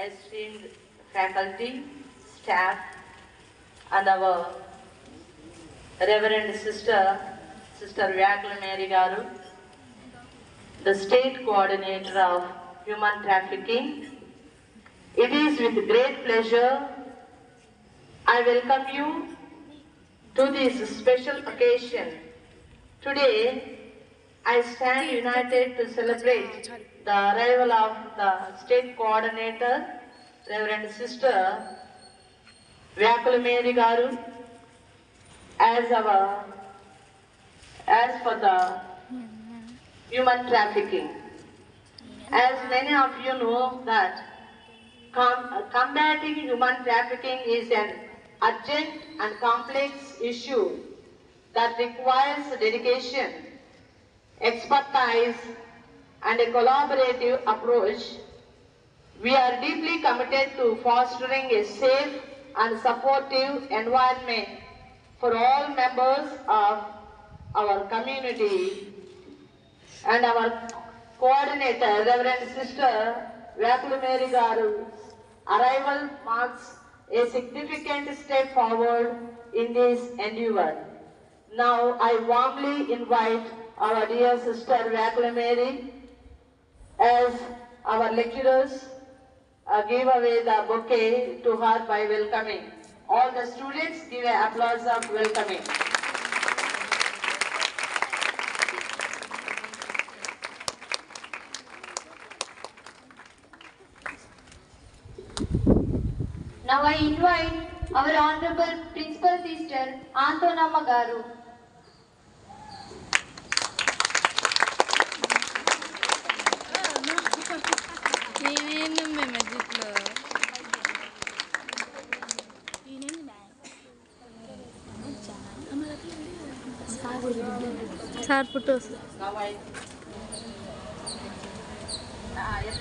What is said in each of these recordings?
esteemed faculty, staff, and our Reverend Sister Vyakula Mary Garu, the State Coordinator of Human Trafficking. It is with great pleasure I welcome you to this special occasion. Today, I stand united to celebrate the arrival of the State Coordinator, Reverend Sister Vyakula Mary Garu, as for the human trafficking. As many of you know that combating human trafficking is an urgent and complex issue that requires dedication, expertise, and a collaborative approach. We are deeply committed to fostering a safe and supportive environment for all members of our community, and our coordinator, Reverend Sister Vyakula Mary Garu's arrival marks a significant step forward in this endeavor. Now I warmly invite our dear Sister Vyakula Mary as our lecturers give away the bouquet to her by welcoming. All the students give an applause of welcoming. Now I invite our Honorable Principal Sister Antonamma Garu. Sir photos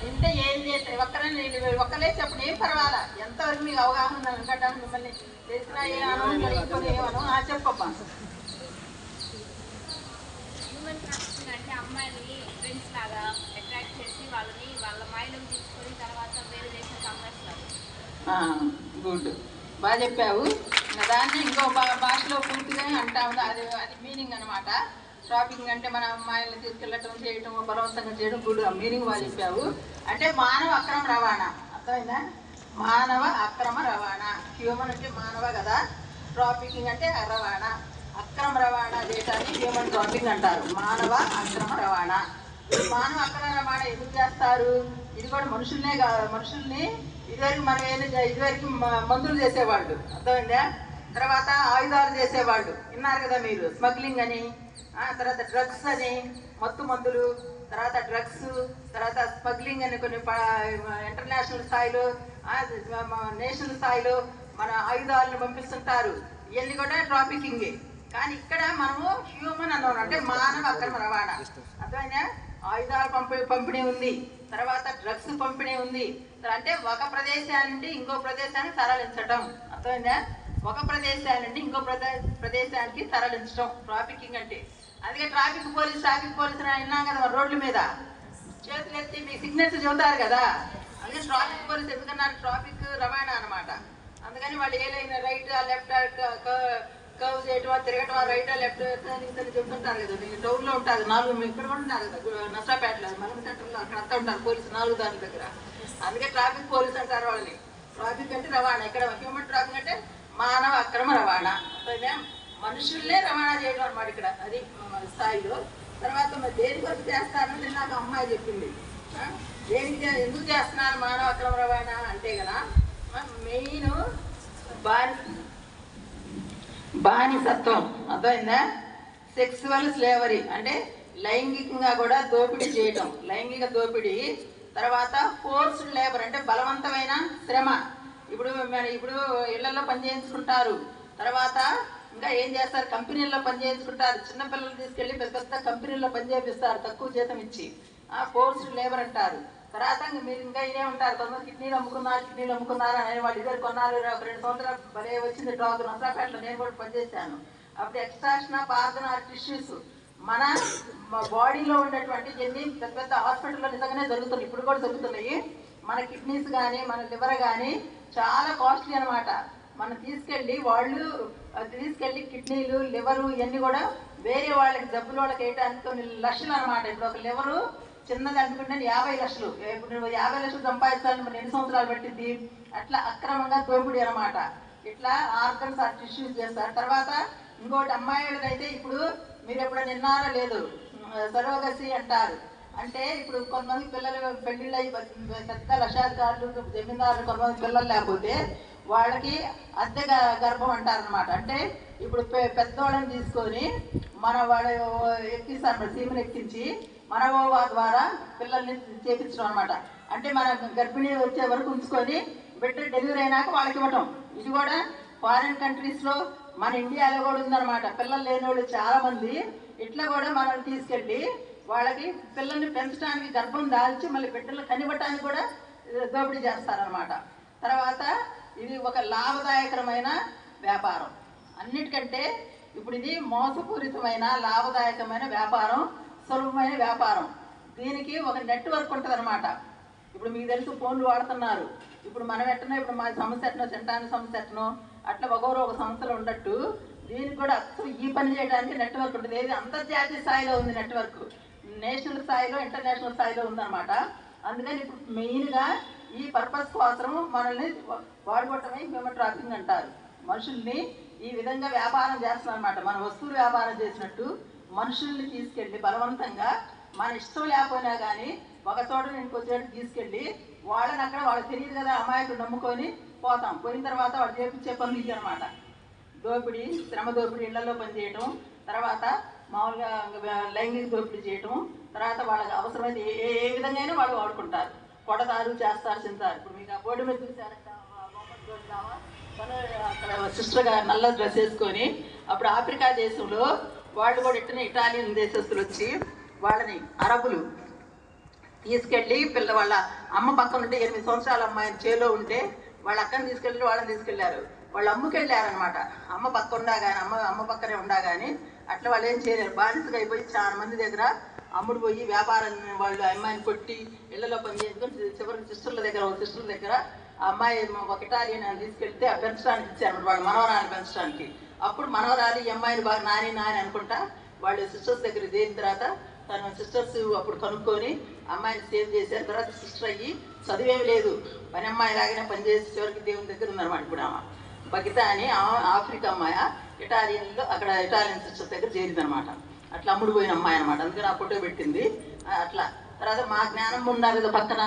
అంటే ఏం చేస్తే ఒక్కలే చెప్పండి, ఏం పర్వాలా. ఎంతవరకు మీకు అవగాహన ఉందా వెంకటరామ? మిమ్మల్ని తెలిసిన ఏమను కలిగిపోయి ఏమను చెప్పబ్బా. హ్యూమన్ ట్రాఫికింగ్ అంటే అమ్మాయిని ఫ్రెండ్స్ లాగా అట్రాక్ట్ చేసి వాళ్ళని వాళ్ళ మైండ్ తీసుకొని తర్వాత వేరే దేశం సంపాదిస్తారు. గుడ్, బాగా చెప్పావు. దాన్ని ఇంకో భాషలో పూర్తిగా అంటాము. అది మీనింగ్ అనమాట. ట్రాఫికింగ్ అంటే మన అమ్మాయిలను తీసుకెళ్ళటం, చేయటం, బలవంతంగా చేయడం. గుడ్, మీనింగ్ వాళ్ళు చెప్పావు. అంటే మానవ అక్రమ రవాణా, అర్థమైందా? మానవ అక్రమ రవాణా. హ్యూమన్ అంటే మానవ కదా, ట్రాఫికింగ్ అంటే రవాణా. అక్రమ రవాణా చేయటాన్ని హ్యూమన్ ట్రాఫికింగ్ అంటారు. మానవ అక్రమ రవాణా. మానవ అక్రమ రవాణా ఎందుకు చేస్తారు? ఇది కూడా మనుషుల్నే కాదు, మనుషుల్ని ఇదివరకు మనం ఇదివరకు మందులు చేసేవాళ్ళు, అర్థమైందా? తర్వాత ఆయుధాలు చేసేవాళ్ళు, విన్నారు కదా మీరు. స్మగ్లింగ్ అని, తర్వాత డ్రగ్స్ అని, మత్తు మందులు, తర్వాత డ్రగ్స్, తర్వాత స్మగ్లింగ్ అని కొన్ని ఇంటర్నేషనల్ స్థాయిలో, నేషనల్ స్థాయిలో మన ఆయుధాలను పంపిస్తుంటారు. ఇవన్నీ కూడా ట్రాఫికింగే. కానీ ఇక్కడ మనము హ్యూమన్ అన్నాం, అంటే మానవ అక్రమ రవాణా. అర్థమైనా? ఆయుధాల పంపిణీ ఉంది, తర్వాత డ్రగ్స్ పంపిణీ ఉంది. అంటే ఒక ప్రదేశాల నుండి ఇంకో ప్రదేశానికి తరలించటం, అర్థమైందా? ఒక ప్రదేశాల నుండి ఇంకో ప్రదేశానికి తరలించడం ట్రాఫికింగ్ అంటే. అందుకే ట్రాఫిక్ పోలీస్ విన్నాం కదా రోడ్ల మీద చేతులు ఎత్తి మీ సిగ్నల్స్ చెబుతారు కదా. అందుకే ట్రాఫిక్ పోలీస్ ఎందుకన్నారు? ట్రాఫిక్ రవాణా అనమాట. అందుకని వాళ్ళు ఏదైనా రైట్ లెఫ్ట్ కర్వ్ చేయటం, తిరగటం, రైట్ లెఫ్ట్ చెప్తుంటారు కదా. మీకు టౌన్లో ఉంటుంది 4, మీరు ఇక్కడ కూడా ఉన్నారు కదా నర్సాపేటలో, మలమ సెంటర్లో, అక్కడ అంతా ఉంటారు పోలీసు 4 దాని దగ్గర. అందుకే ట్రాఫిక్ పోలీస్ అంటారు వాళ్ళని. ట్రాఫిక్ అంటే రవాణా. ఇక్కడ హ్యూమన్ ట్రాఫిక్ అంటే మానవ అక్రమ రవాణా. మనుషుల్నే రవాణా చేయడం అనమాట ఇక్కడ, అది స్థాయిలో. తర్వాత మరి దేని కొరకు చేస్తారని నాకు అమ్మాయి చెప్పింది. దేనికి ఎందుకు చేస్తున్నారు మానవ అక్రమ రవాణా అంటే కదా, మెయిన్ బానిసత్వం, అర్థమైందా? సెక్సువల్ స్లేవరీ అంటే లైంగికంగా కూడా దోపిడీ చేయటం, లైంగిక దోపిడీ. తర్వాత ఫోర్స్డ్ లేబర్ అంటే బలవంతమైన శ్రమ. ఇప్పుడు ఇళ్లలో పని చేయించుకుంటారు. తర్వాత ఇంకా ఏం చేస్తారు? కంపెనీల్లో పని చేయించుకుంటారు. చిన్నపిల్లలు తీసుకెళ్ళి పెద్ద పెద్ద కంపెనీల్లో పని చేపిస్తారు తక్కువ జీతం ఇచ్చి. ఫోర్స్డ్ లేబర్ అంటారు. తర్వాత మీరు ఇంకా ఇదే ఉంటారు, కొందరు కిడ్నీలు అమ్ముకున్నారు అనే వాళ్ళు. ఇద్దరు కొన్నారు, 2 సంవత్సరాలు భలే వచ్చింది టాక్. నర్సాపేటలో నేను కూడా పనిచేశాను. అప్పుడు ఎక్స్ట్రాక్షన్ ఆఫ్ ఆర్గన్ టిష్యూస్, మన బాడీలో ఉండేటువంటి ఎన్ని పెద్ద పెద్ద హాస్పిటల్లో నిజంగానే జరుగుతున్నాయి, ఇప్పుడు కూడా జరుగుతున్నాయి. మన కిడ్నీస్ కానీ మన లివర్ కానీ చాలా కాస్ట్లీ అనమాట. మనం తీసుకెళ్ళి కిడ్నీలు లివరు ఇవన్నీ కూడా వేరే వాళ్ళకి జబ్బుల వాళ్ళకి వేయడానికి కొన్ని లక్షలు అనమాట. ఇప్పుడు ఒక లివరు చిన్నది అనుకుంటే 50 లక్షలు. ఇప్పుడు 50 లక్షలు సంపాదించాలని మరి ఎన్ని సంవత్సరాలు పట్టింది? అట్లా అక్రమంగా దోపిడీ అనమాట. ఇట్లా ఆర్గన్స్ టిష్యూస్ చేస్తారు. తర్వాత ఇంకోటి అమ్మాయిలకైతే ఇప్పుడు మీరు ఎప్పుడైనా విన్నారో లేదు, సరోగసి అంటారు. అంటే ఇప్పుడు కొంతమంది పిల్లలు పెళ్లిళ్ళు అయ్యి పెద్ద లక్షాధికారులు జమీందారులు కొంతమంది పిల్లలు లేకపోతే వాళ్ళకి అద్దె గర్భం అంటారనమాట. అంటే ఇప్పుడు పెద్దవాళ్ళని తీసుకొని వాడు ఎక్కిస్తారు, సీమను ఎక్కించి మనవోవా ద్వారా పిల్లల్ని చేపించడం అనమాట. అంటే మన గర్భిణీ వచ్చే వరకు ఉంచుకొని బిడ్డ డెలివరీ అయినాక వాళ్ళకి ఇవ్వటం. ఇది కూడా ఫారిన్ కంట్రీస్లో, మన ఇండియాలో కూడా ఉందన్నమాట. పిల్లలు లేని వాళ్ళు చాలామంది ఇట్లా కూడా మనల్ని తీసుకెళ్ళి వాళ్ళకి పిల్లల్ని పెంచడానికి గర్భం దాల్చి మళ్ళీ బిడ్డలు కనివ్వటానికి కూడా దోపిడీ చేస్తారనమాట. తర్వాత ఇది ఒక లాభదాయకరమైన వ్యాపారం. అన్నిటికంటే ఇప్పుడు ఇది మోసపూరితమైన లాభదాయకమైన వ్యాపారం, సులభమైన వ్యాపారం. దీనికి ఒక నెట్వర్క్ ఉంటుంది అనమాట. ఇప్పుడు మీకు తెలుసు ఫోన్లు వాడుతున్నారు. ఇప్పుడు మనం ఎట్టనో, ఇప్పుడు మా సంస్థ ఎట్టనో, సెంటాన్ సంస్థ ఎట్టనో అట్లా ఒక సంస్థలో ఉన్నట్టు దీనికి కూడా అసలు ఈ పని చేయడానికి నెట్వర్క్ ఉంటుంది. ఏది అంతర్జాతీయ స్థాయిలో ఉంది నెట్వర్క్, నేషనల్ స్థాయిలో ఇంటర్నేషనల్ స్థాయిలో ఉందన్నమాట. అందుకని ఇప్పుడు మెయిన్గా ఈ పర్పస్ కోసం మనల్ని వాడుకోవటమే హ్యూమన్ ట్రాఫికింగ్ అంటారు. మనుషుల్ని ఈ విధంగా వ్యాపారం చేస్తున్నారు అనమాట. మన వస్తువులు వ్యాపారం చేసినట్టు మనుషుల్ని తీసుకెళ్ళి బలవంతంగా మన ఇష్టం లేకపోయినా కానీ ఒక చోట ఇంకో చోట తీసుకెళ్ళి వాళ్ళని అక్కడ వాళ్ళకి తెలియదు కదా, అమాయకులు నమ్ముకొని పోతాం. పోయిన తర్వాత వాళ్ళు చేపించే పనులు ఇది అనమాట. దోపిడీ, శ్రమ దోపిడీ, ఇళ్లలో పనిచేయటం, తర్వాత మామూలుగా లైంగిక దోపిడీ చేయటం, తర్వాత వాళ్ళకి అవసరమైతే ఏ విధంగా వాళ్ళు వాడుకుంటారు. కొడతారు, చేస్తారు, చింతారు. ఇప్పుడు మీకు ఆ బోర్డు మీద చూసారంట, అక్కడ సిస్టర్గా నల్ల డ్రెస్ వేసుకొని అప్పుడు ఆఫ్రికా దేశంలో వాళ్ళు కూడా ఇట్టనే ఇటాలియన్ దేశస్తులు వచ్చి వాళ్ళని అరబులు తీసుకెళ్ళి వాళ్ళ అమ్మ పక్కన ఉంటే 8 సంవత్సరాల అమ్మాయిని చేలో ఉంటే వాళ్ళ అక్కని తీసుకెళ్ళి వాళ్ళని తీసుకెళ్లారు. వాళ్ళు అమ్మకెళ్ళారనమాట. అమ్మ పక్క ఉండగానే అమ్మ పక్కనే ఉండగానే అట్లా వాళ్ళు ఏం చేయలేరు. బానిసగా అయిపోయి చాలా మంది దగ్గర అమ్ముడు పోయి వ్యాపారం వాళ్ళు అమ్మాయిని కొట్టి ఇళ్లలో పని చేసుకొని చివరికి సిస్టర్ల దగ్గర ఆ అమ్మాయి ఒక ఇటాలియన్ అని తీసుకెళ్తే పెంచడానికి ఇచ్చారు వాళ్ళు, మనవరాన్ని పెంచడానికి. అప్పుడు మనవరాలు ఈ అమ్మాయిని బాగా నాని అనుకుంటా వాళ్ళు సిస్టర్స్ దగ్గర చేరిన తర్వాత తన సిస్టర్స్ అప్పుడు కనుక్కొని అమ్మాయిని సేవ్ చేశారు. తర్వాత సిస్టర్ అయ్యి చదివేమి లేదు, పని అమ్మాయి లాగానే పనిచేసి చివరికి దేవుని దగ్గర ఉందన్నమాట. ఇప్పుడు ఆమె బగితా అని ఆఫ్రికా అమ్మాయి ఇటాలియన్లో అక్కడ ఇటాలియన్ సిస్టర్స్ దగ్గర చేరిందనమాట. అట్లా అమ్ముడు పోయిన అమ్మాయి అనమాట. అందుకని ఆ ఫోటో పెట్టింది అట్లా. తర్వాత మా జ్ఞానం ఉన్నారు కదా పక్కన.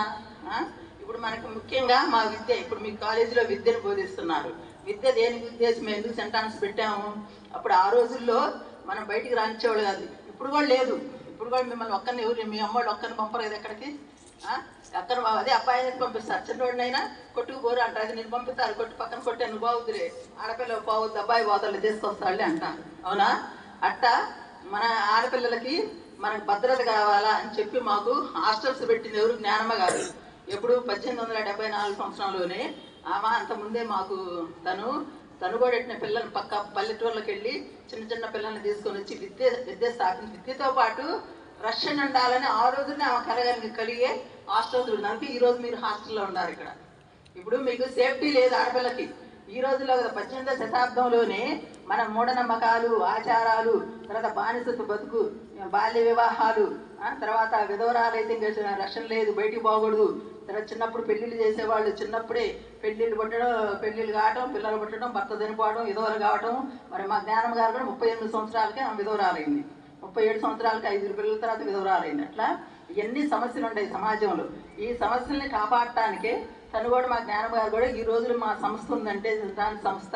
ఇప్పుడు మనకు ముఖ్యంగా మా విద్య, ఇప్పుడు మీ కాలేజీలో విద్యను బోధిస్తున్నారు. విద్య దేనికి ఉద్దేశం, ఎందుకు సెంటాన్స్ పెట్టాము? అప్పుడు ఆ రోజుల్లో మనం బయటికి రానిచ్చేవాళ్ళు కాదు. ఇప్పుడు కూడా లేదు. ఇప్పుడు కూడా మిమ్మల్ని ఒక్కరిని మీ అమ్మవాళ్ళు ఒక్కరిని పంపరు కదా ఎక్కడికి. అక్కడ అదే అబ్బాయిని పంపిస్తారు. చిన్నోడినైనా కొట్టుకుపోరు అంటారు. అది నేను పంపిస్తారు, కొట్టు పక్కన కొట్టే నువ్వు బాగుద్దులే, ఆడపిల్ల బాగుద్దు, అబ్బాయి బాధలు తీసుకొస్తాడులే అంటాను. అవునా? అట్టా మన ఆడపిల్లలకి మనకు భద్రత కావాలా అని చెప్పి మాకు హాస్టల్స్ పెట్టింది ఎవరు? జ్ఞానమ్మ గారు. ఎప్పుడు 1874 సంవత్సరంలోనే ఆమె. అంతకుముందే మాకు తను కూడా పెట్టిన పిల్లల్ని పక్క పల్లెటూర్లకు వెళ్ళి చిన్న పిల్లల్ని తీసుకొని వచ్చి విద్య స్థాపించి, విద్యతో పాటు రష్యన్ ఉండాలని ఆ రోజునే ఆమె కలిగే హాస్టల్స్ ఉంది. అందుకే ఈరోజు మీరు హాస్టల్లో ఉన్నారు ఇక్కడ. ఇప్పుడు మీకు సేఫ్టీ లేదు ఆడపిల్లకి. ఈ రోజుల్లో 18వ శతాబ్దంలోనే మన మూఢనమ్మకాలు, ఆచారాలు, తర్వాత బానిసత్వ బతుకు, బాల్య వివాహాలు, తర్వాత విధవరాలు అయితే ఇంకా రక్షణ లేదు, బయటికి పోకూడదు. తర్వాత చిన్నప్పుడు పెళ్లిళ్ళు చేసేవాళ్ళు, చిన్నప్పుడే పెళ్లిళ్ళు కావటం, పిల్లలు పుట్టడం, భర్త చనిపోవడం, విధవలు కావటం. మరి మా జ్ఞానం గారు కూడా 38 సంవత్సరాలకే ఆమె విధవరాలైంది. 37 సంవత్సరాలకి 5 పిల్లల తర్వాత విధవరాలైంది. అట్లా ఇవన్నీ సమస్యలు ఉన్నాయి సమాజంలో. ఈ సమస్యల్ని కాపాడటానికే తను కూడా మా జ్ఞానం గారు కూడా ఈ రోజులు మా సంస్థ ఉందంటే దాని సంస్థ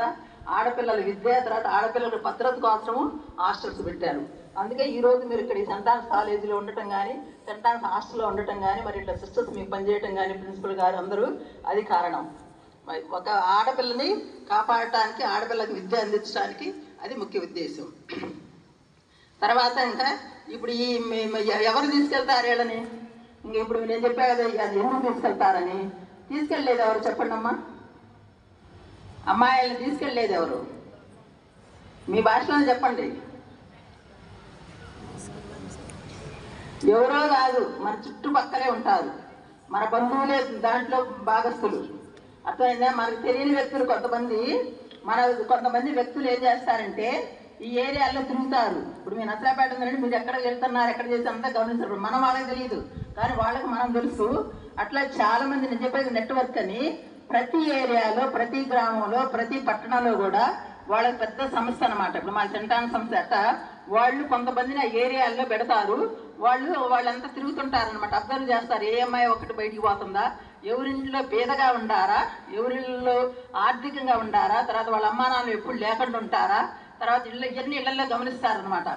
ఆడపిల్లల విద్య, తర్వాత ఆడపిల్లల భద్రత కోసము హాస్టల్స్ పెట్టారు. అందుకే ఈ రోజు మీరు ఇక్కడ ఈ సెంటాన్స్ కాలేజీలో ఉండటం కానీ, సెంటాన్స్ హాస్టల్లో ఉండటం కానీ, మరి ఇట్లా సిస్టర్స్ మీకు పనిచేయటం కానీ, ప్రిన్సిపల్ గారు అందరూ అది కారణం. ఒక ఆడపిల్లని కాపాడటానికి, ఆడపిల్లకి విద్య అందించడానికి అది ముఖ్య ఉద్దేశం. తర్వాత ఇంకా ఇప్పుడు ఈ ఎవరు తీసుకెళ్తారు వీళ్ళని? ఇంక ఇప్పుడు నేను చెప్పా కదా అది ఎందుకు తీసుకెళ్తారని. తీసుకెళ్ళలేదు ఎవరు చెప్పండి అమ్మా? అమ్మాయిల్ని తీసుకెళ్ళలేదు ఎవరు? మీ భాషలోనే చెప్పండి. ఎవరో కాదు, మన చుట్టుపక్కలే ఉంటారు. మన బంధువులే దాంట్లో భాగస్థులు. అర్థమైందా? మనకు తెలియని వ్యక్తులు కొంతమంది వ్యక్తులు ఏం చేస్తారంటే ఈ ఏరియాలో తిరుగుతారు. ఇప్పుడు మీ నసరాపేట ఉందంటే మీరు ఎక్కడ వెళ్తున్నారు, ఎక్కడ చేసి అంతా గమనిస్తారు. మనం వాళ్ళకి తెలియదు, కానీ వాళ్ళకి మనం తెలుసు. అట్లా చాలా మంది నేను చెప్పేది నెట్వర్క్ అని ప్రతి ఏరియాలో, ప్రతి గ్రామంలో, ప్రతి పట్టణంలో కూడా వాళ్ళకి పెద్ద సంస్థ అనమాట. ఇప్పుడు మా సెంటాన్ సంస్థ అట్ట వాళ్ళు కొంతమందిని ఆ ఏరియాల్లో పెడతారు. వాళ్ళంతా తిరుగుతుంటారు అనమాట. అబ్జర్వ్ చేస్తారు, ఏ అమ్మాయి ఒకటి బయటికి పోతుందా, ఎవరింట్లో పేదగా ఉండారా, ఎవరిలో ఆర్థికంగా ఉండారా, తర్వాత వాళ్ళ అమ్మా నాన్నలు ఎప్పుడు లేకుండా ఉంటారా, తర్వాత ఇళ్ళల్లో గమనిస్తారనమాట.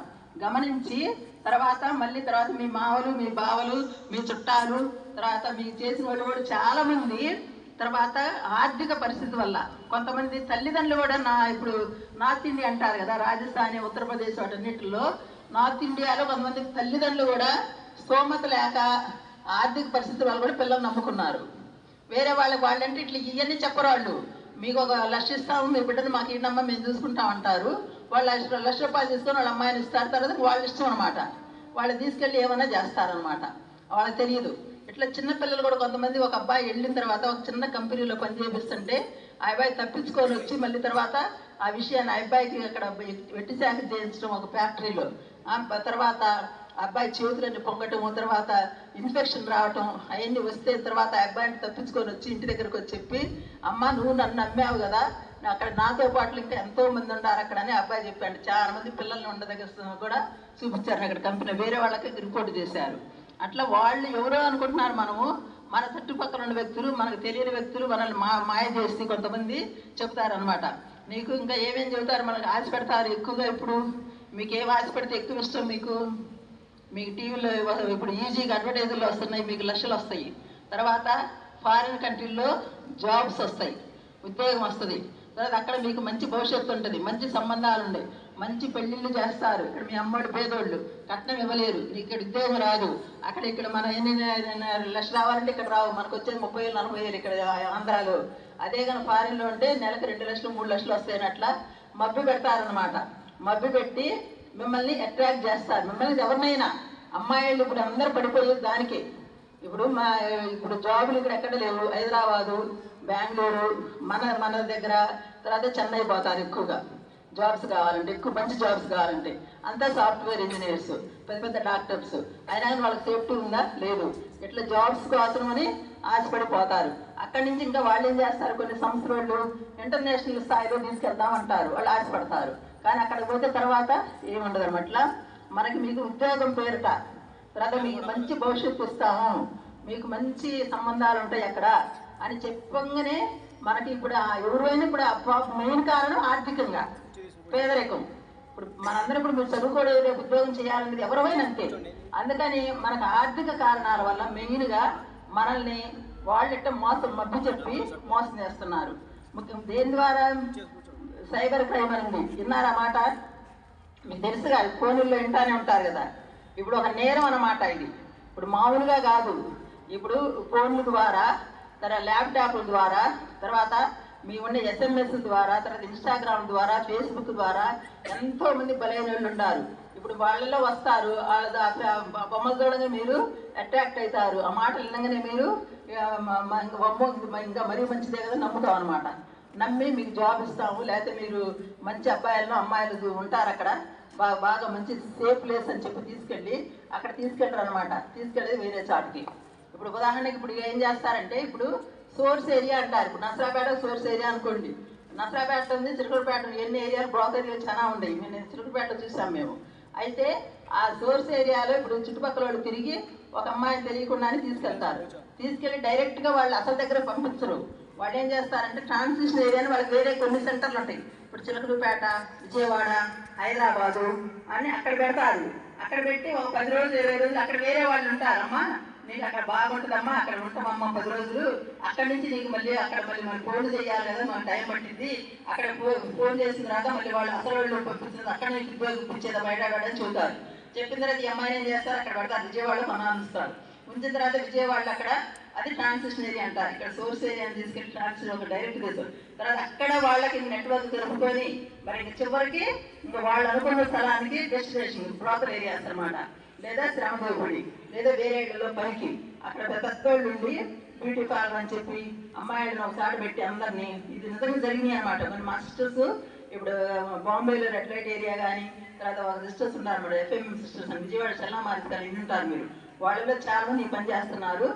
గమనించి తర్వాత మీ మావలు, మీ బావలు, మీ చుట్టాలు, తర్వాత మీకు చేసిన వాళ్ళు కూడా చాలా మంది తర్వాత ఆర్థిక పరిస్థితి వల్ల కొంతమంది తల్లిదండ్రులు కూడా ఇప్పుడు నార్త్ ఇండియా అంటారు కదా, రాజస్థాన్, ఉత్తరప్రదేశ్ వాటన్నిటిలో నార్త్ ఇండియాలో కొంతమంది తల్లిదండ్రులు కూడా స్తోమత లేక ఆర్థిక పరిస్థితి వాళ్ళు కూడా పిల్లలు నమ్ముకున్నారు. వేరే వాళ్ళంటే ఇట్లా ఇవన్నీ చెప్పరు. వాళ్ళు మీకు 1,00,000 ఇస్తాము, మీ బిడ్డను మాకు ఇన్నమ్మా మేము చూసుకుంటాం అంటారు. వాళ్ళు 1,00,000 రూపాయలు తీసుకొని వాళ్ళ అమ్మాయిని ఇస్తారు. తర్వాత వాళ్ళు ఇష్టం అనమాట. వాళ్ళు తీసుకెళ్ళి ఏమైనా చేస్తారనమాట. వాళ్ళకి తెలియదు. ఇట్లా చిన్నపిల్లలు కూడా కొంతమంది ఒక అబ్బాయి వెళ్ళిన తర్వాత ఒక చిన్న కంపెనీలో పని చేపిస్తుంటే ఆ అబ్బాయి తప్పించుకొని వచ్చి మళ్ళీ తర్వాత ఆ విషయాన్ని ఆ అబ్బాయికి అక్కడ వెట్టి శాఖ చేయించడం ఒక ఫ్యాక్టరీలో. తర్వాత అబ్బాయి చేతులన్నీ పొంగటము, తర్వాత ఇన్ఫెక్షన్ రావటం అవన్నీ వస్తే తర్వాత ఆ అబ్బాయిని తప్పించుకొని వచ్చి ఇంటి దగ్గరకు వచ్చి చెప్పి, అమ్మ నువ్వు నన్ను నమ్మావు కదా, అక్కడ నాతో పాటు ఇంకా ఎంతో మంది ఉన్నారు అక్కడ అని అబ్బాయి చెప్పాడు. చాలా మంది పిల్లల్ని ఉండదగ్గర కూడా చూపించారు అక్కడ కంపెనీ. వేరే వాళ్ళకి రిపోర్ట్ చేశారు. అట్లా వాళ్ళు ఎవరో అనుకుంటున్నారు. మన చుట్టుపక్కల ఉన్న వ్యక్తులు, మనకు తెలియని వ్యక్తులు మనల్ని మాయ చేసి కొంతమంది చెప్తారనమాట. నీకు ఇంకా ఏమేమి చెబుతారు, మనకు ఆశ పెడతారు ఎక్కువగా. ఇప్పుడు మీకు ఏం ఆశ పెడితే ఎక్కువ ఇష్టం మీకు టీవీలో ఇప్పుడు ఈజీగా అడ్వర్టైజర్లు వస్తున్నాయి, మీకు లక్షలు వస్తాయి. తర్వాత ఫారిన్ కంట్రీల్లో జాబ్స్ వస్తాయి, ఉద్యోగం వస్తుంది. తర్వాత అక్కడ మీకు మంచి భవిష్యత్తు ఉంటుంది, మంచి సంబంధాలు ఉన్నాయి, మంచి పెళ్ళిళ్ళు చేస్తారు. ఇక్కడ మీ అమ్మడు పేదోళ్ళు కట్నం ఇవ్వలేరు, నీకు ఇక్కడ ఉద్యోగం రాదు. ఇక్కడ మన ఎన్ని లక్షలు రావాలంటే ఇక్కడ రావు, మనకు వచ్చేది 30,000 40,000 ఇక్కడ ఆంధ్రాలో. అదే కానీ ఫారిన్లో ఉంటే నెలకు 2 లక్షలు 3 లక్షలు వస్తాయని అట్లా మభ్య పెడతారనమాట. మభ్య పెట్టి మిమ్మల్ని అట్రాక్ట్ చేస్తారు. మిమ్మల్ని ఎవరినైనా అమ్మాయిలు ఇప్పుడు అందరూ పడిపోయేది దానికి. ఇప్పుడు జాబులు ఇక్కడ ఎక్కడ లేవు. హైదరాబాదు, బెంగళూరు, మన దగ్గర, తర్వాత చెన్నై పోతారు ఎక్కువగా జాబ్స్ కావాలంటే, ఎక్కువ మంచి జాబ్స్ కావాలంటే. అంతా సాఫ్ట్వేర్ ఇంజనీర్స్, పెద్ద డాక్టర్స్. అయినా కానీ వాళ్ళకి సేఫ్టీ ఉందా? లేదు. ఇట్లా జాబ్స్ కోసం అని ఆశపడిపోతారు. అక్కడి నుంచి ఇంకా వాళ్ళు ఏం చేస్తారు, కొన్ని సంస్థల వాళ్ళు ఇంటర్నేషనల్ స్థాయిలో తీసుకెళ్తామంటారు. వాళ్ళు ఆశపడతారు. కానీ అక్కడికి పోతే తర్వాత ఏముండదు అనమాట. మీకు ఉద్యోగం పేరుట, తర్వాత మీకు మంచి భవిష్యత్తు ఇస్తాము, మీకు మంచి సంబంధాలు ఉంటాయి అక్కడ అని చెప్పంగానే మనకి ఇప్పుడు ఎవరైనా ఇప్పుడు మెయిన్ కారణం ఆర్థికంగా పేదరికం. ఇప్పుడు మనందరం ఇప్పుడు మీరు చదువుకోవడం, రేపు ఉద్యోగం చేయాలనేది ఎవరైనా అంతే. అందుకని మనకు ఆర్థిక కారణాల వల్ల మెయిన్గా మనల్ని వాళ్ళ మభ్య చెప్పి మోసం చేస్తున్నారు. ముఖ్యం దేని ద్వారా? సైబర్ క్రైమ్ అనేది విన్నారా మాట? మీకు తెలుసు కాదు, ఫోన్లో వింటానే ఉంటారు కదా. ఇప్పుడు ఒక నేరం అన్నమాట ఇది. ఇప్పుడు మామూలుగా కాదు, ఇప్పుడు ఫోన్ల ద్వారా, తర్వాత ల్యాప్టాప్ల ద్వారా, తర్వాత మీ ఉండే SMS ద్వారా, తర్వాత ఇన్స్టాగ్రామ్ ద్వారా, ఫేస్బుక్ ద్వారా ఎంతోమంది బలైన వాళ్ళు ఉన్నారు. ఇప్పుడు వాళ్ళలో వస్తారు, బొమ్మలు చూడగానే మీరు అట్రాక్ట్ అవుతారు. ఆ మాటలు వినగానే మీరు ఇంకా మరీ మంచిదే కదా నమ్ముతాం అనమాట. నమ్మి మీకు జాబ్ ఇస్తాము, లేకపోతే మీరు మంచి అబ్బాయిలను అమ్మాయిలు ఉంటారు అక్కడ, బాగా మంచి సేఫ్ ప్లేస్ అని చెప్పి తీసుకెళ్ళరు అనమాట. తీసుకెళ్ళేది వేరే చాటుకి. ఇప్పుడు ఉదాహరణకి ఇప్పుడు ఏం చేస్తారంటే, ఇప్పుడు సోర్స్ ఏరియా అంటారు. ఇప్పుడు నసరాపేట సోర్స్ ఏరియా అనుకోండి. నసరాపేట ఉంది, చిలుకూరుపేట, ఎన్ని ఏరియాలు బ్లాక్ ఏరియాలు చాలా ఉన్నాయి. నేను చిలుకూరుపేట చూసాం మేము. అయితే ఆ సోర్స్ ఏరియాలో ఇప్పుడు చుట్టుపక్కల వాళ్ళు తిరిగి ఒక అమ్మాయిని తెలియకుండానే తీసుకెళ్ళి డైరెక్ట్గా వాళ్ళు అసలు దగ్గర పంపించరు. వాళ్ళు ఏం చేస్తారంటే ట్రాన్స్మిషన్ ఏరియాని వాళ్ళకి వేరే కొన్ని సెంటర్లు ఉంటాయి. ఇప్పుడు చిలకలూరుపేట, విజయవాడ, హైదరాబాదు అని అక్కడ పెడతారు. అక్కడ పెట్టి ఒక 10 రోజులు 20 రోజులు అక్కడ వేరే వాళ్ళు ఉంటారమ్మా, నీకు అక్కడ బాగుంటుందమ్మా, అక్కడ ఉంటామమ్మా 10 రోజులు, అక్కడి నుంచి నీకు మళ్ళీ మనం ఫోన్ చేయాలి కదా, మనకు టైం పట్టింది. అక్కడ ఫోన్ చేసిన తర్వాత మళ్ళీ వాళ్ళు అసలు వాళ్ళు పంపించిన అక్కడ నీకు ఉద్యోగం బయటపడని చెబుతారు. చెప్పిన తర్వాత ఈ అమ్మాయిని ఏం చేస్తారు, అక్కడ పెడతారు, విజయవాడలో కొనాలిస్తారు. ఉంచిన తర్వాత విజయవాడలో అక్కడ అది ట్రాన్సిషన్ ఏరియా అంటారు. ఇక్కడ సోర్స్ ఏరియాని తీసుకెళ్ళి ట్రాన్సిషన్ ఒక డైరెక్ట్ చేస్తారు. తర్వాత అక్కడ వాళ్ళకి నెట్వర్క్ జరుపుకొని మరి ఇంక చివరికి ఇంకా వాళ్ళు అనుకున్న స్థలానికి డెస్టినేషన్ ప్రాపర్ ఏరియాస్ అనమాట. లేదా శ్రామదేవుడి లేదా వేరే ఇళ్ళలో పనికి అక్కడ పెద్దోళ్ళు ఉండి బ్యూటీ పార్లర్ అని చెప్పి అమ్మాయిలను ఒకసారి పెట్టి అందరినీ ఇది నిజంగా జరిగినాయి అనమాట. కొన్ని మా సిస్టర్స్ ఇప్పుడు బాంబేలో రెడ్ లైట్ ఏరియా కానీ తర్వాత వాళ్ళ సిస్టర్స్ ఉన్నారు మేడం, ఎఫ్ఎంఎం సిస్టర్స్ అని విజయవాడ చల్లమారి కానీ ఉంటారు మీరు. వాళ్ళలో చాలా మంది పని చేస్తున్నారు.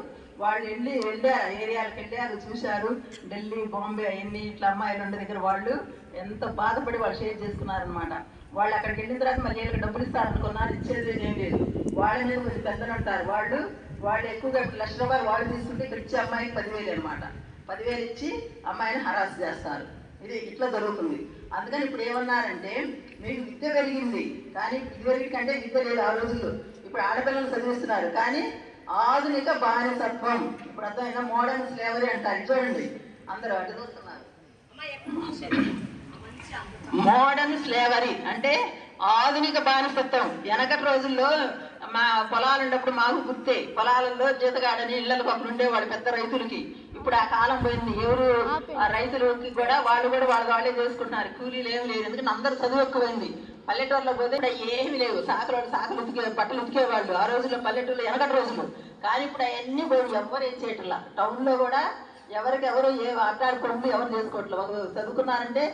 వాళ్ళు వెళ్ళారు ఏరియాలకు వెళ్ళారు, చూశారు. ఢిల్లీ బాంబే అవన్నీ ఇట్లా అమ్మాయిలు ఉండే దగ్గర వాళ్ళు ఎంత బాధపడి వాళ్ళు షేర్ చేసుకున్నారనమాట. వాళ్ళు అక్కడికి వెళ్ళిన తర్వాత మళ్ళీ వీళ్ళకి డబ్బులు ఇస్తారనుకున్నారు, ఇచ్చేది ఏం లేదు. వాళ్ళ మీద కొంచెం పెద్దలు ఉంటారు. వాళ్ళు ఎక్కువగా ₹1,00,000 వాళ్ళు తీసుకుంటే ఇక్కడ ఇచ్చే అమ్మాయికి 10,000 అనమాట. 10,000 ఇచ్చి అమ్మాయిని హరాస్ చేస్తారు. ఇది ఇట్లా జరుగుతుంది. అందుకని ఇప్పుడు ఏమన్నారంటే మీకు విద్య పెరిగింది కానీ ఇదివరకు కంటే విద్య లేదు ఆ రోజుల్లో. ఇప్పుడు ఆడపిల్లలు చదివిస్తున్నారు కానీ ఆధునిక బానిసత్వం. ఇప్పుడు అర్థమైనా మోడర్న్ స్లేవరీ అంటారు. చూడండి అందరూ అటు చూస్తున్నారు. మోడర్న్ స్లేవరీ అంటే ఆధునిక బానిసత్వం. వెనకటి రోజుల్లో మా పొలాలు ఉన్నప్పుడు మాకు గుర్తే, పొలాలలో జీతగాడని ఇళ్లకు అప్పుడు ఉండేవాడు పెద్ద రైతులకి. ఇప్పుడు ఆ కాలం పోయింది. ఎవరు ఆ రైతులకి కూడా వాళ్ళే చేసుకుంటున్నారు. కూలీలు ఏమి లేదు, ఎందుకంటే అందరూ చదువు ఎక్కువైంది. పల్లెటూరులో పోతే ఏమి లేవు. సాకలు బట్టలు ఉతికేవాళ్ళు ఆ రోజుల్లో పల్లెటూరులో, వెనకటి రోజులు. కానీ ఇప్పుడు అవన్నీ పోయి ఎవ్వరు ఏం చేయట్లా. టౌన్లో కూడా ఎవరికెవరు ఆటాడుకోవడం ఎవరు చేసుకోవట్లేదు. ఒక చదువుకున్నారంటే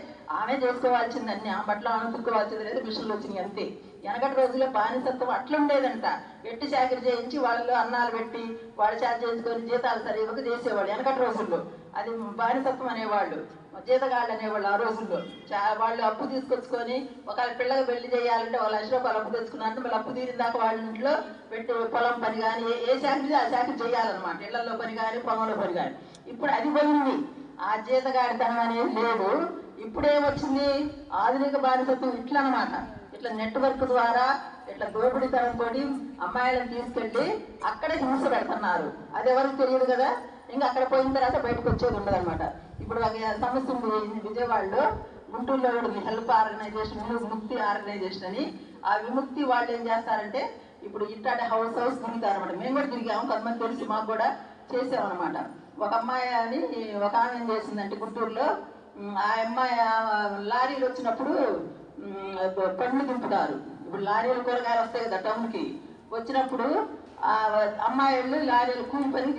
ఆమె చేసుకోవాల్సిందండి, ఆ బట్టలు ఆమె ఉతుక్కోవాల్సింది లేదు, మిషన్లు వచ్చినాయి అంతే. వెనకటి రోజుల్లో బానిసత్వం అట్లుండేదంట. వెట్టి చాకరీ చేయించి వాళ్ళలో అన్నాలు పెట్టి వాళ్ళు చాకరీ చేసుకొని జీతాలు సరిగ్గా చేసేవాళ్ళు వెనకటి రోజుల్లో. అది బానిసత్వం అనేవాళ్ళు, జీతగాళ్ళు అనేవాళ్ళు ఆ రోజుల్లో. వాళ్ళు అప్పు తీసుకొచ్చుకొని ఒకవేళ పిల్లకి పెళ్లి చేయాలంటే వాళ్ళు ₹1,00,000 అప్పు తెచ్చుకున్నారంటే మళ్ళీ అప్పు తీరిన దాకా వాళ్ళ ఇంట్లో పెట్టి పొలం పని కానీ ఏ చాకరీ ఆ చాకరీ చేయాలన్నమాట. ఇళ్లలో పని కానీ పొలంలో పని కానీ. ఇప్పుడు అది పోయింది. ఆ జీతగాడితనం అనేది లేదు. ఇప్పుడేమొచ్చింది ఆధునిక బానిసత్వం. ఇట్లా అనమాట. ఇట్లా నెట్వర్క్ ద్వారా ఇట్లా దోపిడీతనంతో అమ్మాయిలను తీసుకెళ్ళి అక్కడే హింస పెడుతున్నారు. అది ఎవరికి తెలియదు కదా. ఇంకా అక్కడ పోయిన తర్వాత బయటకు వచ్చేది ఉండదు అనమాట. ఇప్పుడు ఒక సమస్య ఉంది విజయవాడలో, గుంటూరులో కూడా హెల్ప్ ఆర్గనైజేషన్, విముక్తి ఆర్గనైజేషన్ అని. ఆ విముక్తి వాళ్ళు ఏం చేస్తారంటే ఇప్పుడు ఇట్లాంటి హౌస్ తిరుగుతారు అనమాట. మేము కూడా తిరిగాము, కొంతమంది తెలిసి మాకు కూడా చేసామన్నమాట. ఒక అమ్మాయి అని ఒక ఆమె ఏం చేసిందంటే గుంటూరులో, ఆ అమ్మాయి లారీలు వచ్చినప్పుడు పండ్లు దింపుతారు. ఇప్పుడు లారీలు కూరగాయలు వస్తాయి కదా టౌన్కి, వచ్చినప్పుడు ఆ అమ్మాయిలు లారీలు కూలి పని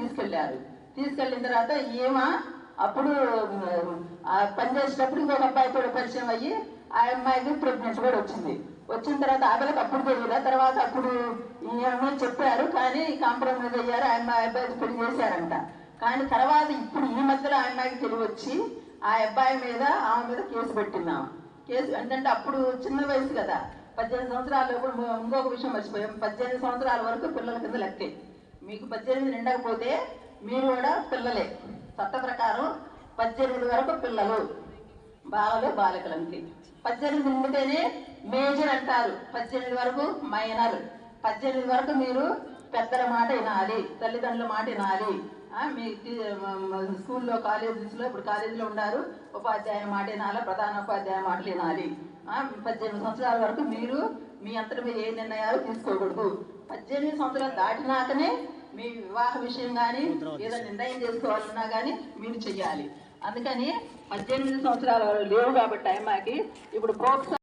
తీసుకెళ్ళిన తర్వాత అప్పుడు ఆ పని చేసేటప్పుడు ఇంకొక అబ్బాయితో పరిచయం అయ్యి ఆ అమ్మాయికి ప్రెగ్నెంట్ కూడా వచ్చిన తర్వాత ఆమెలకు అప్పుడు తెలియదు. తర్వాత అప్పుడు ఏమో చెప్పారు కానీ కాంప్రమైజ్ అయ్యారు. ఆ అబ్బాయికి పెళ్లి చేశారంట. కానీ తర్వాత ఇప్పుడు ఈ మధ్యలో ఆ అమ్మాయికి తెలివి వచ్చి ఆ అబ్బాయి మీద ఆమె మీద కేసు పెట్టిందాం. కేసు ఏంటంటే అప్పుడు చిన్న వయసు కదా, 18 సంవత్సరాలు. ఇప్పుడు ఇంకొక విషయం మర్చిపోయాం, 18 సంవత్సరాల వరకు పిల్లల కింద లెక్కే. మీకు 18 నిండకపోతే మీరు కూడా పిల్లలే. చట్ట ప్రకారం 18 వరకు పిల్లలు, బాలికలకి. 18 నిండితేనే మేజర్ అంటారు, 18 వరకు మైనర్. 18 వరకు మీరు పెద్దల మాట వినాలి, తల్లిదండ్రుల మాట వినాలి. మీ స్కూల్లో కాలేజెస్లో ఇప్పుడు కాలేజీలో ఉన్నారు, ఉపాధ్యాయుల మాట వినాలి, ప్రధాన ఉపాధ్యాయ మాటలు వినాలి. 18 సంవత్సరాల వరకు మీరు మీ అంతటా మీరు ఏ నిర్ణయాలు తీసుకోకూడదు. 18 సంవత్సరాలు దాటినాకనే మీ వివాహ విషయం కానీ ఏదో నిర్ణయం చేసుకోవాలన్నా కానీ మీరు చెయ్యాలి. అందుకని 18 సంవత్సరాల లేవు కాబట్టి అమ్మాయికి ఇప్పుడు ప్రోత్సాహం